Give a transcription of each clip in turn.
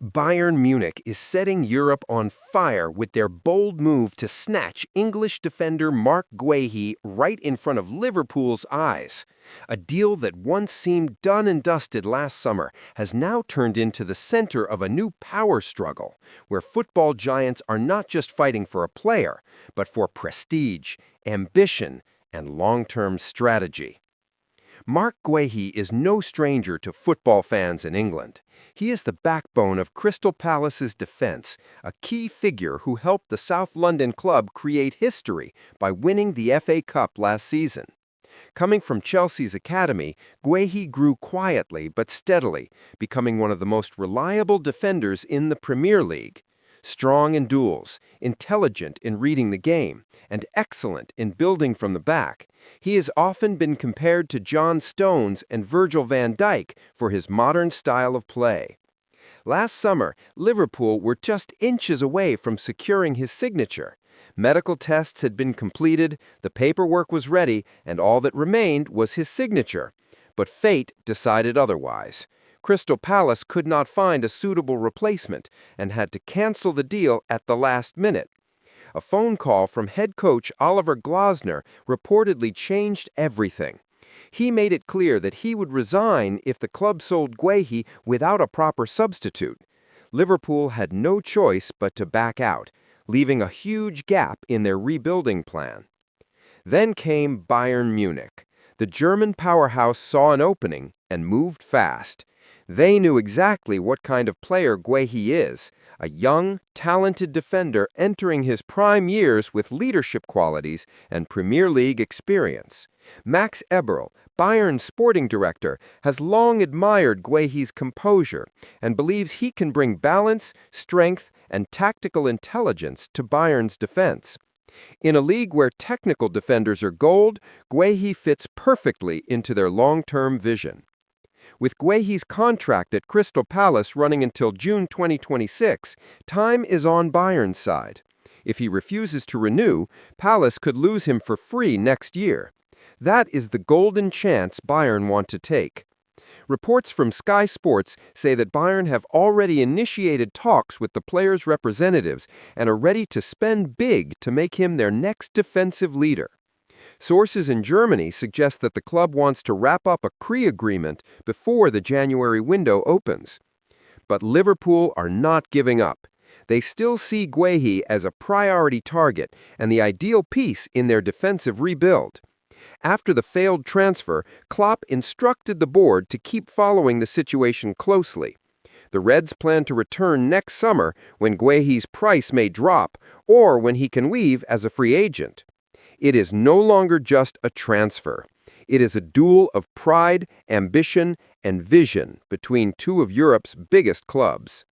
Bayern Munich is setting Europe on fire with their bold move to snatch English defender Marc Guehi right in front of Liverpool's eyes. A deal that once seemed done and dusted last summer has now turned into the center of a new power struggle, where football giants are not just fighting for a player, but for prestige, ambition, and long-term strategy. Marc Guehi is no stranger to football fans in England. He is the backbone of Crystal Palace's defense, a key figure who helped the South London club create history by winning the FA Cup last season. Coming from Chelsea's academy, Guehi grew quietly but steadily, becoming one of the most reliable defenders in the Premier League. Strong in duels, intelligent in reading the game, and excellent in building from the back, he has often been compared to John Stones and Virgil van Dijk for his modern style of play. Last summer, Liverpool were just inches away from securing his signature. Medical tests had been completed, the paperwork was ready, and all that remained was his signature. But fate decided otherwise. Crystal Palace could not find a suitable replacement and had to cancel the deal at the last minute. A phone call from head coach Oliver Glasner reportedly changed everything. He made it clear that he would resign if the club sold Guehi without a proper substitute. Liverpool had no choice but to back out, leaving a huge gap in their rebuilding plan. Then came Bayern Munich. The German powerhouse saw an opening and moved fast. They knew exactly what kind of player Guehi is, a young, talented defender entering his prime years with leadership qualities and Premier League experience. Max Eberl, Bayern's sporting director, has long admired Guehi's composure and believes he can bring balance, strength, and tactical intelligence to Bayern's defense. In a league where technical defenders are gold, Guehi fits perfectly into their long-term vision. With Guehi's contract at Crystal Palace running until June 2026, time is on Bayern's side. If he refuses to renew, Palace could lose him for free next year. That is the golden chance Bayern want to take. Reports from Sky Sports say that Bayern have already initiated talks with the player's representatives and are ready to spend big to make him their next defensive leader. Sources in Germany suggest that the club wants to wrap up a Kree agreement before the January window opens. But Liverpool are not giving up. They still see Guehi as a priority target and the ideal piece in their defensive rebuild. After the failed transfer, Klopp instructed the board to keep following the situation closely. The Reds plan to return next summer when Guehi's price may drop or when he can leave as a free agent. It is no longer just a transfer. It is a duel of pride, ambition, and vision between two of Europe's biggest clubs.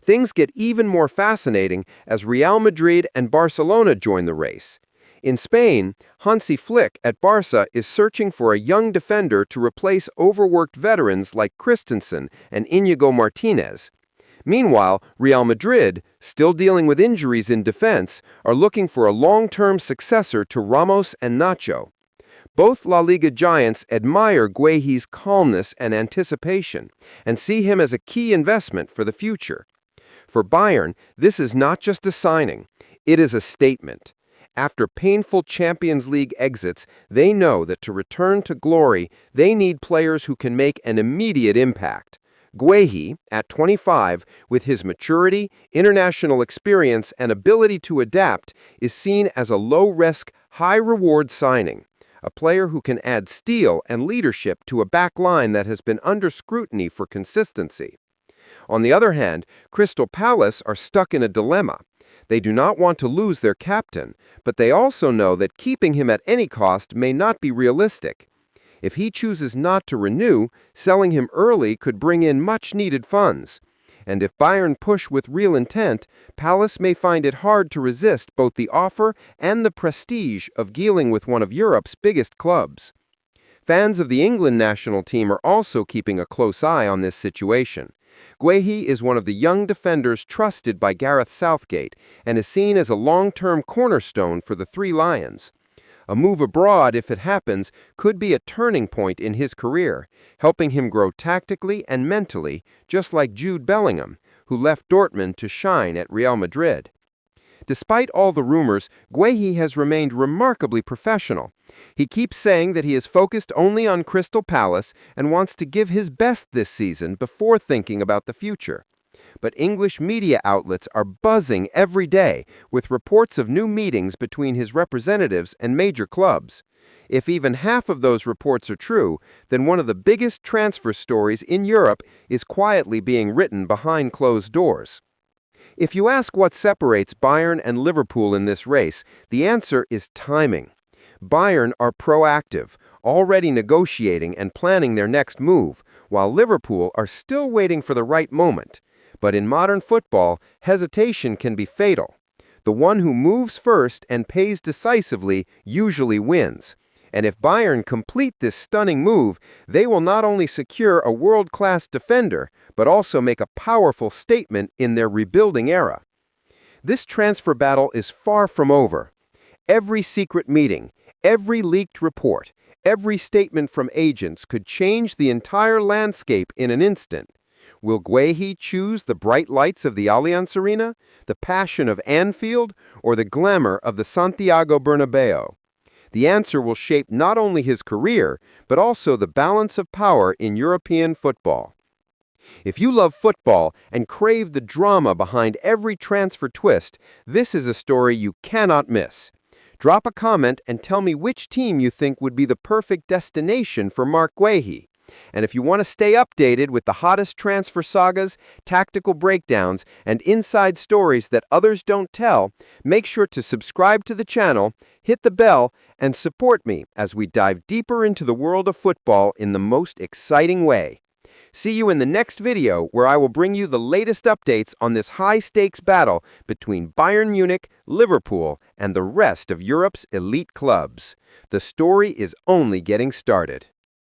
Things get even more fascinating as Real Madrid and Barcelona join the race. In Spain, Hansi Flick at Barca is searching for a young defender to replace overworked veterans like Christensen and Íñigo Martínez. Meanwhile, Real Madrid, still dealing with injuries in defense, are looking for a long-term successor to Ramos and Nacho. Both La Liga giants admire Guehi's calmness and anticipation and see him as a key investment for the future. For Bayern, this is not just a signing, it is a statement. After painful Champions League exits, they know that to return to glory, they need players who can make an immediate impact. Guehi, at 25, with his maturity, international experience, and ability to adapt, is seen as a low-risk, high-reward signing, a player who can add steel and leadership to a back line that has been under scrutiny for consistency. On the other hand, Crystal Palace are stuck in a dilemma. They do not want to lose their captain, but they also know that keeping him at any cost may not be realistic. If he chooses not to renew, selling him early could bring in much-needed funds. And if Bayern push with real intent, Palace may find it hard to resist both the offer and the prestige of dealing with one of Europe's biggest clubs. Fans of the England national team are also keeping a close eye on this situation. Guehi is one of the young defenders trusted by Gareth Southgate and is seen as a long-term cornerstone for the Three Lions. A move abroad, if it happens, could be a turning point in his career, helping him grow tactically and mentally, just like Jude Bellingham, who left Dortmund to shine at Real Madrid. Despite all the rumors, Guehi has remained remarkably professional. He keeps saying that he is focused only on Crystal Palace and wants to give his best this season before thinking about the future. But English media outlets are buzzing every day with reports of new meetings between his representatives and major clubs. If even half of those reports are true, then one of the biggest transfer stories in Europe is quietly being written behind closed doors. If you ask what separates Bayern and Liverpool in this race, the answer is timing. Bayern are proactive, already negotiating and planning their next move, while Liverpool are still waiting for the right moment. But in modern football, hesitation can be fatal. The one who moves first and pays decisively usually wins. And if Bayern complete this stunning move, they will not only secure a world-class defender, but also make a powerful statement in their rebuilding era. This transfer battle is far from over. Every secret meeting, every leaked report, every statement from agents could change the entire landscape in an instant. Will Guehi choose the bright lights of the Allianz Arena, the passion of Anfield, or the glamour of the Santiago Bernabeu? The answer will shape not only his career, but also the balance of power in European football. If you love football and crave the drama behind every transfer twist, this is a story you cannot miss. Drop a comment and tell me which team you think would be the perfect destination for Marc Guehi. And if you want to stay updated with the hottest transfer sagas, tactical breakdowns, and inside stories that others don't tell, make sure to subscribe to the channel, hit the bell, and support me as we dive deeper into the world of football in the most exciting way. See you in the next video where I will bring you the latest updates on this high-stakes battle between Bayern Munich, Liverpool, and the rest of Europe's elite clubs. The story is only getting started.